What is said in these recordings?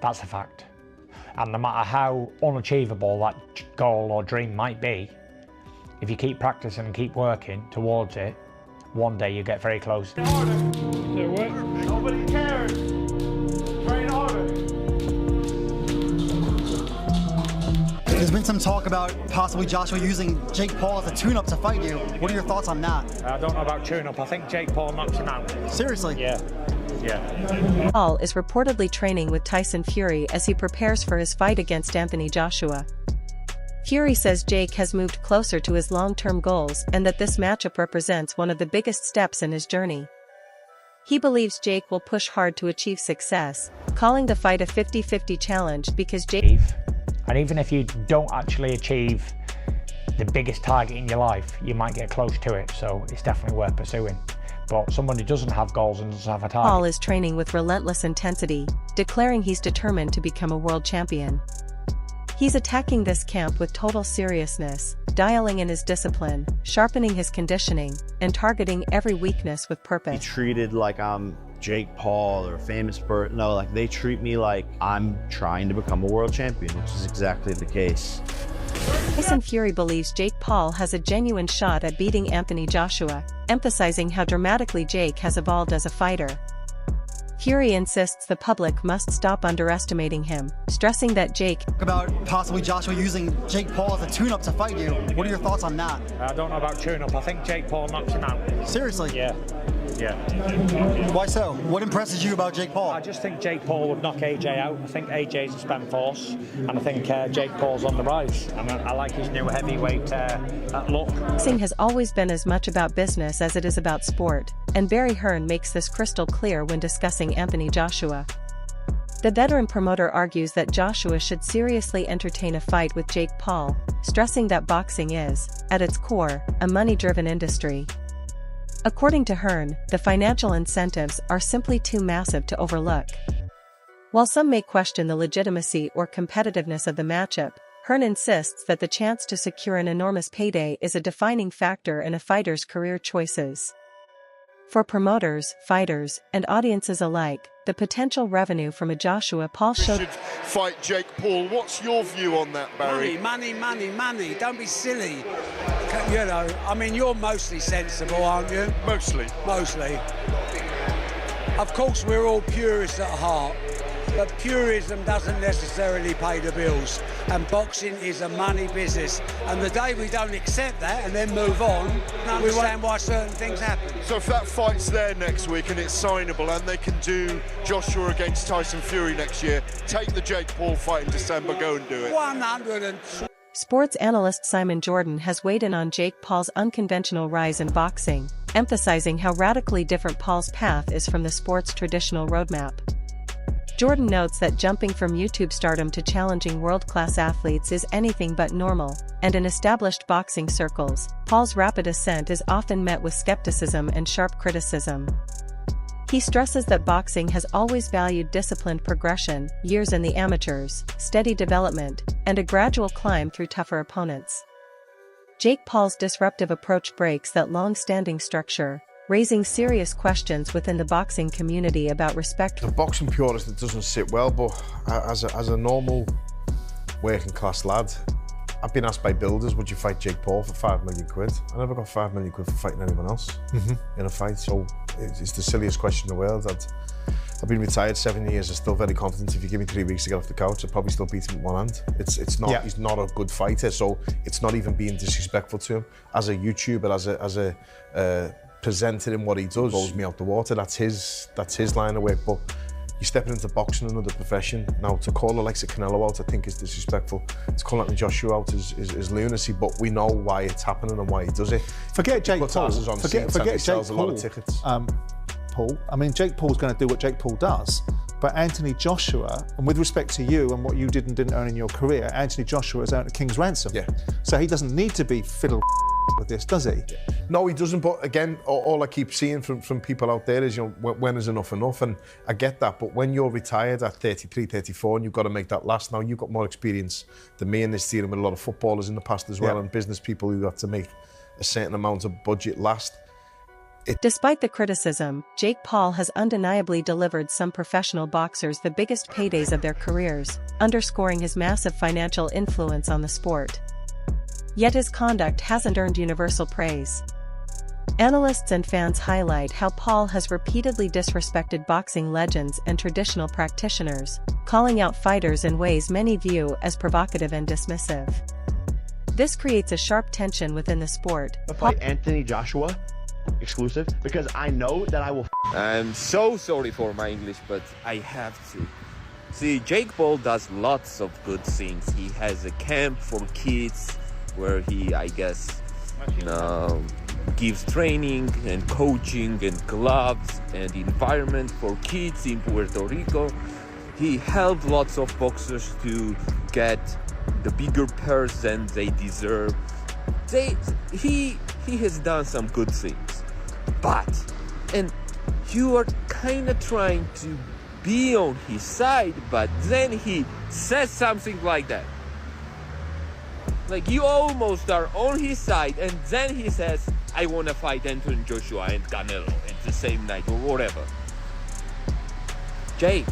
That's a fact. And no matter how unachievable that goal or dream might be, if you keep practicing and keep working towards it, one day you get very close. Nobody cares. Train harder. There's been some talk about possibly Joshua using Jake Paul as a tune-up to fight you. What are your thoughts on that? I don't know about tune-up. I think Jake Paul knocks him out. Seriously? Yeah. Paul is reportedly training with Tyson Fury as he prepares for his fight against Anthony Joshua. Fury says Jake has moved closer to his long-term goals and that this matchup represents one of the biggest steps in his journey. He believes Jake will push hard to achieve success, calling the fight a 50-50 challenge because Jake... And even if you don't actually achieve the biggest target in your life, you might get close to it, so it's definitely worth pursuing. But someone who doesn't have goals and doesn't have a target... Paul is training with relentless intensity, declaring he's determined to become a world champion. He's attacking this camp with total seriousness, dialing in his discipline, sharpening his conditioning, and targeting every weakness with purpose. Be treated like I'm Jake Paul or a famous person. No, like they treat me like I'm trying to become a world champion, which is exactly the case. Tyson Fury believes Jake Paul has a genuine shot at beating Anthony Joshua, emphasizing how dramatically Jake has evolved as a fighter. Fury insists the public must stop underestimating him, stressing that Jake... About possibly Joshua using Jake Paul as a tune-up to fight you. What are your thoughts on that? I don't know about tune-up. I think Jake Paul knocks him out. Seriously? Yeah. Why so? What impresses you about Jake Paul? I just think Jake Paul would knock AJ out. I think AJ's a spent force, and I think Jake Paul's on the rise. And I like his new heavyweight look. Boxing has always been as much about business as it is about sport, and Barry Hearn makes this crystal clear when discussing Anthony Joshua. The veteran promoter argues that Joshua should seriously entertain a fight with Jake Paul, stressing that boxing is, at its core, a money-driven industry. According to Hearn, the financial incentives are simply too massive to overlook. While some may question the legitimacy or competitiveness of the matchup, Hearn insists that the chance to secure an enormous payday is a defining factor in a fighter's career choices. For promoters, fighters, and audiences alike, the potential revenue from a Joshua Paul show... should fight Jake Paul. What's your view on that, Barry? Money. Don't be silly. You know, I mean, you're mostly sensible, aren't you? Mostly. Of course, we're all purists at heart, but purism doesn't necessarily pay the bills, and boxing is a money business. And the day we don't accept that and then move on, we understand why certain things happen. So if that fight's there next week and it's signable and they can do Joshua against Tyson Fury next year, take the Jake Paul fight in December, go and do it. 100. Sports analyst Simon Jordan has weighed in on Jake Paul's unconventional rise in boxing, emphasizing how radically different Paul's path is from the sport's traditional roadmap. Jordan notes that jumping from YouTube stardom to challenging world-class athletes is anything but normal, and in established boxing circles, Paul's rapid ascent is often met with skepticism and sharp criticism. He stresses that boxing has always valued disciplined progression, years in the amateurs, steady development, and a gradual climb through tougher opponents. Jake Paul's disruptive approach breaks that long-standing structure, raising serious questions within the boxing community about respect. As a boxing purist, it doesn't sit well, but as a normal working class lad, I've been asked by builders, would you fight Jake Paul for £5 million? I never got £5 million for fighting anyone else in a fight, so it's the silliest question in the world. I've been retired 7 years, I'm still very confident. If you give me 3 weeks to get off the couch, I'd probably still beat him with one hand. It's not, he's not a good fighter, so it's not even being disrespectful to him. As a YouTuber, as a presenter in what he does, blows me out the water. That's his line of work, but you're stepping into boxing, another profession. Now, to call Alexa Canelo out, I think is disrespectful. To call Anthony Joshua out is lunacy, but we know why it's happening and why he does it. Forget Jake Paul. Forget Jake Paul. A lot of tickets. Paul. I mean, Jake Paul's going to do what Jake Paul does, but Anthony Joshua, and with respect to you and what you did and didn't earn in your career, Anthony Joshua has earned a king's ransom. Yeah. So he doesn't need to be fiddle with this, does he? No, he doesn't, but again, all I keep seeing from people out there is, you know, when is enough, and I get that, but when you're retired at 33, 34, and you've got to make that last, now you've got more experience than me in this, dealing with a lot of footballers in the past as well, and business people who have to make a certain amount of budget last. Despite the criticism, Jake Paul has undeniably delivered some professional boxers the biggest paydays of their careers, underscoring his massive financial influence on the sport. Yet his conduct hasn't earned universal praise. Analysts and fans highlight how Paul has repeatedly disrespected boxing legends and traditional practitioners, calling out fighters in ways many view as provocative and dismissive. This creates a sharp tension within the sport. Fight Anthony Joshua exclusive because I know that I will. I'm so sorry for my English, but I have to. See, Jake Paul does lots of good things. He has a camp for kids where he, I guess, gives training and coaching and gloves and environment for kids in Puerto Rico. He helped lots of boxers to get the bigger purse than they deserve. He has done some good things, and you are kind of trying to be on his side, but then he says something like that. Like, you almost are on his side, and then he says, I want to fight Anthony Joshua and Canelo at the same night or whatever. Jake,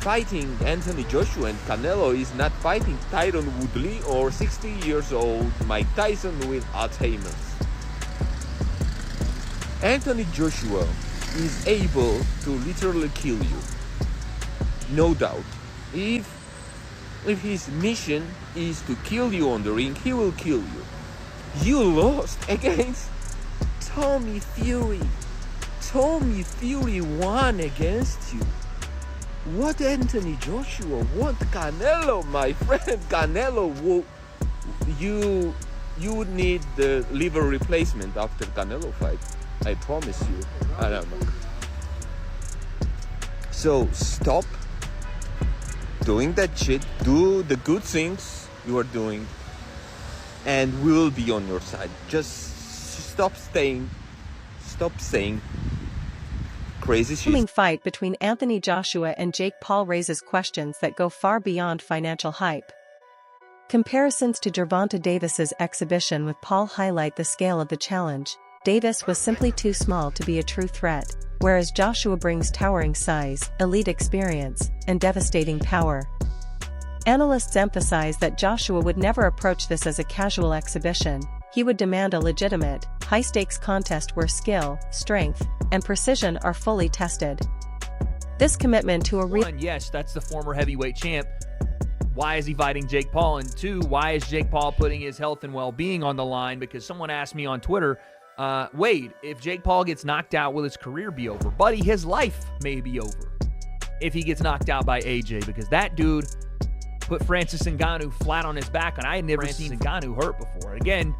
fighting Anthony Joshua and Canelo is not fighting Tyron Woodley or 60 years old Mike Tyson with Alzheimer's. Anthony Joshua is able to literally kill you. No doubt. If his mission is to kill you on the ring, he will kill you. You lost against Tommy Fury. Tommy Fury won against you. What Anthony Joshua? What Canelo, my friend? Canelo, you would need the liver replacement after Canelo fight. I promise you. I don't know. So stop doing that shit. Do the good things you are doing, and we will be on your side. Just stop saying crazy shit. The fight between Anthony Joshua and Jake Paul raises questions that go far beyond financial hype. Comparisons to Gervonta Davis's exhibition with Paul highlight the scale of the challenge. Davis was simply too small to be a true threat, whereas Joshua brings towering size, elite experience, and devastating power. Analysts emphasize that Joshua would never approach this as a casual exhibition. He would demand a legitimate, high-stakes contest where skill, strength, and precision are fully tested. This commitment to a yes, that's the former heavyweight champ. Why is he fighting Jake Paul? And two, why is Jake Paul putting his health and well-being on the line? Because someone asked me on Twitter, Wade, if Jake Paul gets knocked out, will his career be over? Buddy, his life may be over if he gets knocked out by AJ, because that dude put Francis Ngannou flat on his back, and I had never seen Ngannou hurt before. Again,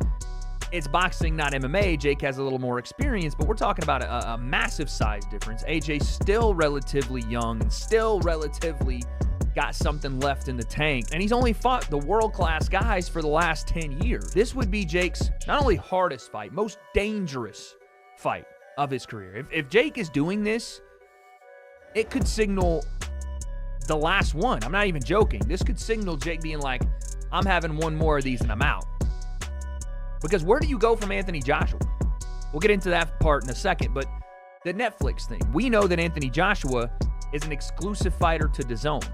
it's boxing, not MMA. Jake has a little more experience, but we're talking about a massive size difference. AJ's still relatively young and still relatively got something left in the tank, and he's only fought the world-class guys for the last 10 years. This would be Jake's not only hardest fight, most dangerous fight of his career. If Jake is doing this, it could signal the last one. I'm not even joking. This could signal Jake being like, I'm having one more of these and I'm out. Because where do you go from Anthony Joshua? We'll get into that part in a second, but the Netflix thing. We know that Anthony Joshua is an exclusive fighter to DAZN.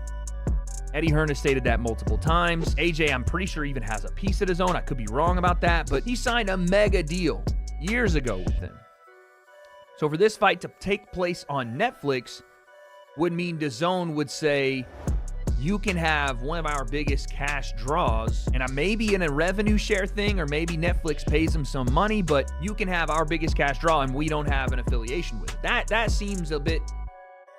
Eddie Hearn has stated that multiple times. AJ, I'm pretty sure, even has a piece of DAZN. I could be wrong about that, but he signed a mega deal years ago with them. So for this fight to take place on Netflix would mean DAZN would say, you can have one of our biggest cash draws, and I may be in a revenue share thing, or maybe Netflix pays them some money, but you can have our biggest cash draw and we don't have an affiliation with it. That seems a bit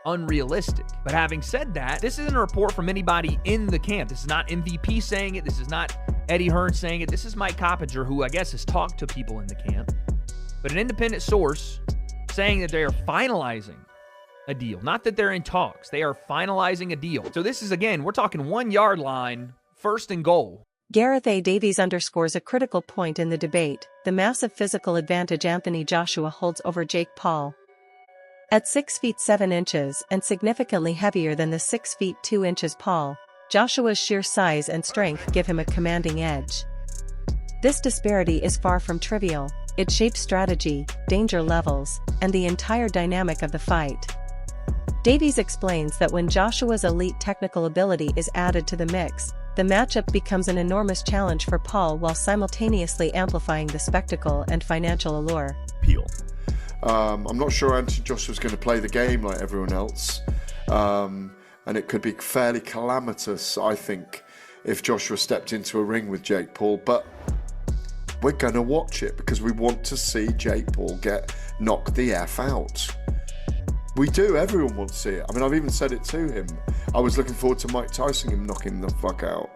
unrealistic. But having said that, this isn't a report from anybody in the camp. This is not MVP saying it. This is not Eddie Hearn saying it. This is Mike Coppinger, who I guess has talked to people in the camp. But an independent source saying that they are finalizing a deal. Not that they're in talks. They are finalizing a deal. So this is, again, we're talking 1 yard line, first and goal. Gareth A. Davies underscores a critical point in the debate: the massive physical advantage Anthony Joshua holds over Jake Paul. At 6 feet 7 inches and significantly heavier than the 6 feet 2 inches Paul, Joshua's sheer size and strength give him a commanding edge. This disparity is far from trivial. It shapes strategy, danger levels, and the entire dynamic of the fight. Davies explains that when Joshua's elite technical ability is added to the mix, the matchup becomes an enormous challenge for Paul while simultaneously amplifying the spectacle and financial allure. I'm not sure Anthony Joshua's going to play the game like everyone else, and it could be fairly calamitous, I think, if Joshua stepped into a ring with Jake Paul, but we're going to watch it because we want to see Jake Paul get knocked the F out. We do, everyone wants to see it. I mean, I've even said it to him. I was looking forward to Mike Tyson him knocking the fuck out.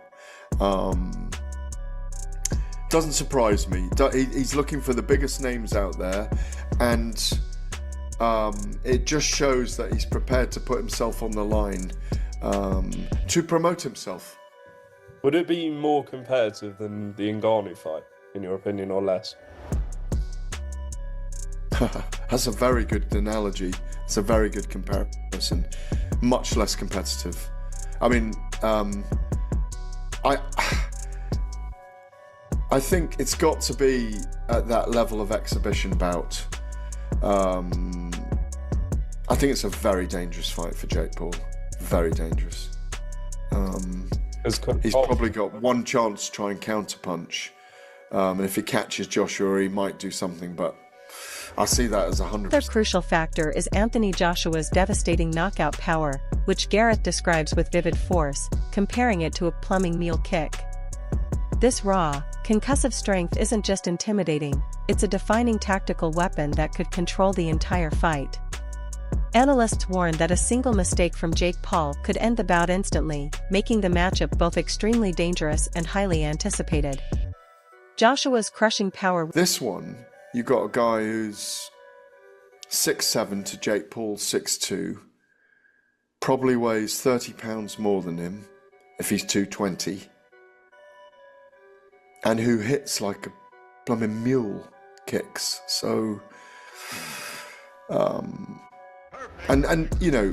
Doesn't surprise me. He's looking for the biggest names out there, and it just shows that he's prepared to put himself on the line to promote himself. Would it be more competitive than the Ngannou fight, in your opinion, or less? That's a very good analogy. It's a very good comparison. Much less competitive. I mean, I think it's got to be at that level of exhibition bout. I think it's a very dangerous fight for Jake Paul. Very dangerous. He's probably got one chance to try and counterpunch. And if he catches Joshua, he might do something, but I see that as 100%. Another crucial factor is Anthony Joshua's devastating knockout power, which Gareth describes with vivid force, comparing it to a plumbing mule kick. This raw, concussive strength isn't just intimidating, it's a defining tactical weapon that could control the entire fight. Analysts warn that a single mistake from Jake Paul could end the bout instantly, making the matchup both extremely dangerous and highly anticipated. Joshua's crushing power. This one, you got a guy who's 6'7" to Jake Paul's 6'2", probably weighs 30 pounds more than him if he's 220, and who hits like a blooming mule kicks. So, and you know,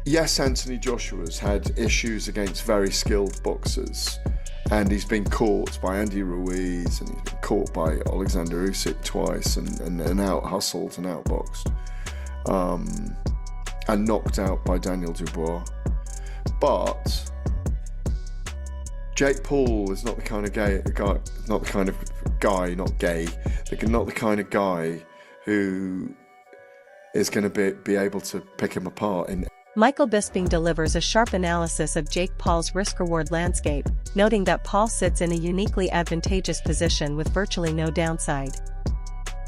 yes, Anthony Joshua's had issues against very skilled boxers, and he's been caught by Andy Ruiz, and he's been caught by Alexander Usyk twice, and out-hustled and out-boxed, and knocked out by Daniel Dubois. But Jake Paul is not the kind of not the kind of guy who is going to be able to pick him apart in. Michael Bisping delivers a sharp analysis of Jake Paul's risk-reward landscape, noting that Paul sits in a uniquely advantageous position with virtually no downside.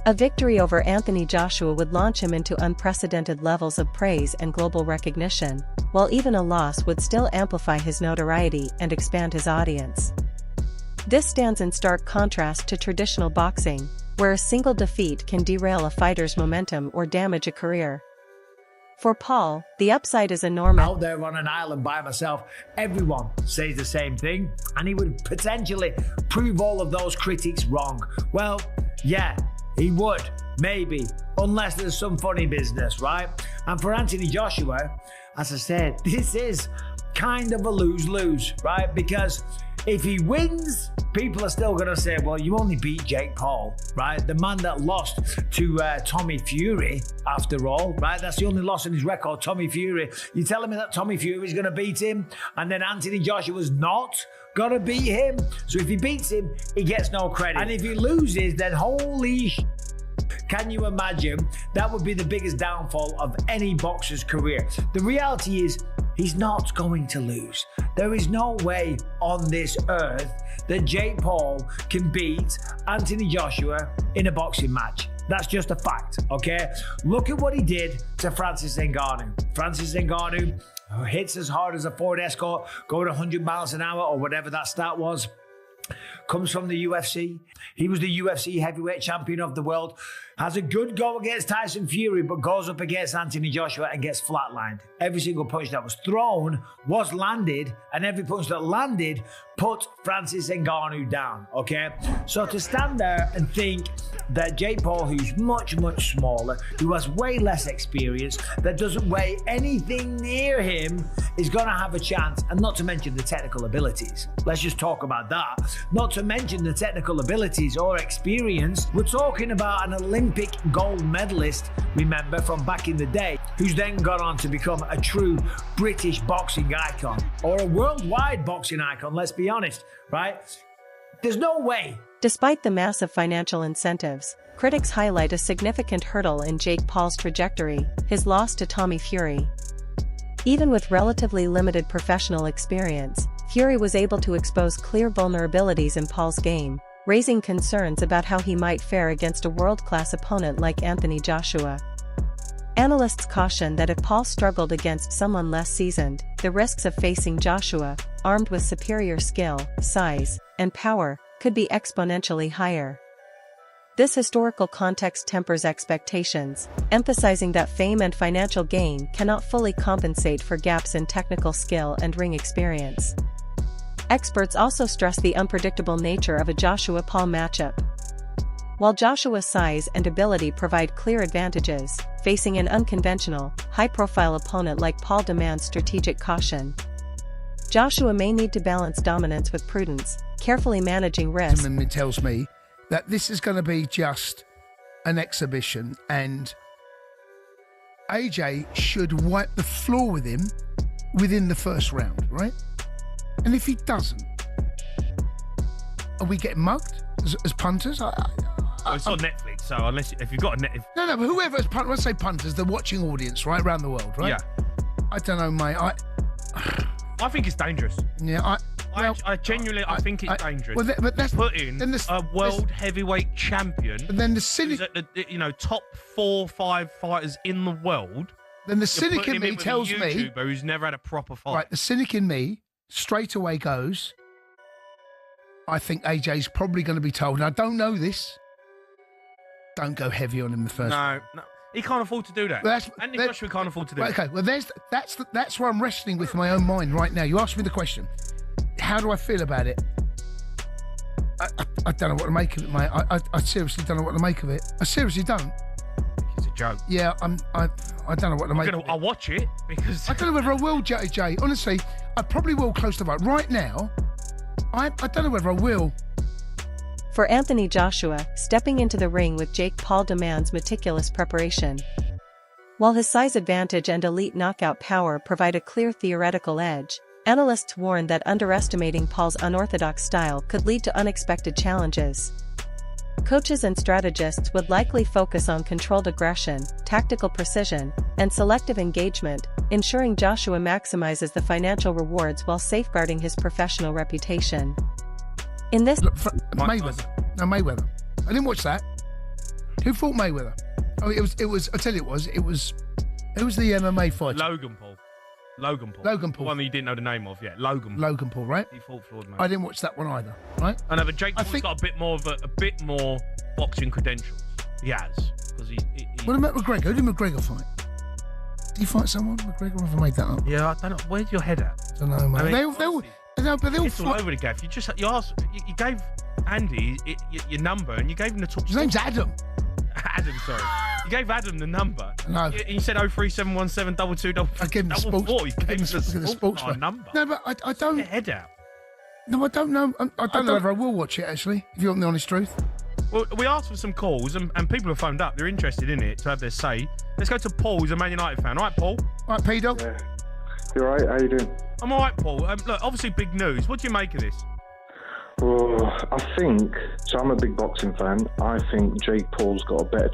A victory over Anthony Joshua would launch him into unprecedented levels of praise and global recognition, while even a loss would still amplify his notoriety and expand his audience. This stands in stark contrast to traditional boxing, where a single defeat can derail a fighter's momentum or damage a career. For Paul, the upside is enormous. Out there on an island by myself, everyone says the same thing, and he would potentially prove all of those critics wrong. Well, yeah, he would, maybe, unless there's some funny business, right? And for Anthony Joshua, as I said, this is kind of a lose-lose, right? Because if he wins, people are still going to say, well, you only beat Jake Paul, right? The man that lost to Tommy Fury, after all, right? That's the only loss in his record, Tommy Fury. You're telling me that Tommy Fury is going to beat him, and then Anthony Joshua's not going to beat him? So if he beats him, he gets no credit. And if he loses, then holy sh**. Can you imagine? That would be the biggest downfall of any boxer's career. The reality is, he's not going to lose. There is no way on this earth that Jake Paul can beat Anthony Joshua in a boxing match. That's just a fact, okay? Look at what he did to Francis Ngannou. Francis Ngannou hits as hard as a Ford Escort, going 100 miles an hour or whatever that stat was. Comes from the UFC. He was the UFC heavyweight champion of the world. Has a good go against Tyson Fury, but goes up against Anthony Joshua and gets flatlined. Every single punch that was thrown was landed, and every punch that landed put Francis Ngannou down, okay? So to stand there and think that Jake Paul, who's much, much smaller, who has way less experience, that doesn't weigh anything near him, is going to have a chance, and not to mention the technical abilities. Let's just talk about that. Not to mention the technical abilities or experience. We're talking about an Olympic gold medalist, remember, from back in the day, who's then gone on to become a true British boxing icon, or a worldwide boxing icon, let's be honest, right? There's no way. Despite the massive financial incentives, critics highlight a significant hurdle in Jake Paul's trajectory: his loss to Tommy Fury. Even with relatively limited professional experience, Fury was able to expose clear vulnerabilities in Paul's game, raising concerns about how he might fare against a world-class opponent like Anthony Joshua. Analysts caution that if Paul struggled against someone less seasoned, the risks of facing Joshua, armed with superior skill, size, and power, could be exponentially higher. This historical context tempers expectations, emphasizing that fame and financial gain cannot fully compensate for gaps in technical skill and ring experience. Experts also stress the unpredictable nature of a Joshua-Paul matchup. While Joshua's size and ability provide clear advantages, facing an unconventional, high-profile opponent like Paul demands strategic caution. Joshua may need to balance dominance with prudence, carefully managing risk. It tells me that this is going to be just an exhibition, and AJ should wipe the floor with him within the first round, right? And if he doesn't, are we getting mugged as punters? It's on Netflix, so if you've got a net... No, but whoever is punters, when I say punters, the watching audience, right, around the world, right? Yeah. I don't know, mate. I think it's dangerous. Yeah, I genuinely think it's dangerous. Well, but that's putting a world heavyweight champion. But then the cynic, at the top 4-5 fighters in the world. Then the cynic in me tells me, YouTuber who's never had a proper fight. Right, the cynic in me straight away goes, I think AJ's probably going to be told, and I don't know this, don't go heavy on him the first. No, he can't afford to do that. Well, Anthony Joshua can't afford to do that. Okay, well, that's where I'm wrestling with my own mind right now. You asked me the question. How do I feel about it? I don't know what to make of it, mate. I seriously don't know what to make of it. I seriously don't. It's a joke. Yeah, I don't know what to make of it. I'll watch it because... I don't know whether I will, JJ. Honestly, I probably will close to vote. Right now, I don't know whether I will. For Anthony Joshua, stepping into the ring with Jake Paul demands meticulous preparation. While his size advantage and elite knockout power provide a clear theoretical edge, analysts warn that underestimating Paul's unorthodox style could lead to unexpected challenges. Coaches and strategists would likely focus on controlled aggression, tactical precision, and selective engagement, ensuring Joshua maximizes the financial rewards while safeguarding his professional reputation. In this... Mayweather. No, Mayweather. I didn't watch that. Who fought Mayweather? Oh, it was. I tell you, it was. Who was the MMA fighter? Logan Paul. Logan Paul. The one that you didn't know the name of yet. Logan Paul, right? He fought Floyd Mayweather. I didn't watch that one either, right? I know, but Jake Paul's got a bit more boxing credentials. He has. Because he What about McGregor? Who did McGregor fight? Did he fight someone? McGregor, have I made that up? Yeah, I don't know. Where's your head at? I don't know, mate. I mean, they all it's all over the gaff. You gave Andy your number and you gave him the top. His name's Adam. Adam, sorry. You gave Adam the number. No. You said 03717 22 I gave him the sports. You gave him the sports number. No, but I don't. Get your head out. No, I don't know. I don't know whether I will watch it, actually, if you want the honest truth. Well, we asked for some calls and people have phoned up. They're interested in it to have their say. Let's go to Paul, who's a Man United fan. All right, Paul? All right, P-Dog? Yeah. You all right? How you doing? I'm all right, Paul. Look, obviously big news. What do you make of this? Well, I think, so I'm a big boxing fan. I think Jake Paul's got a better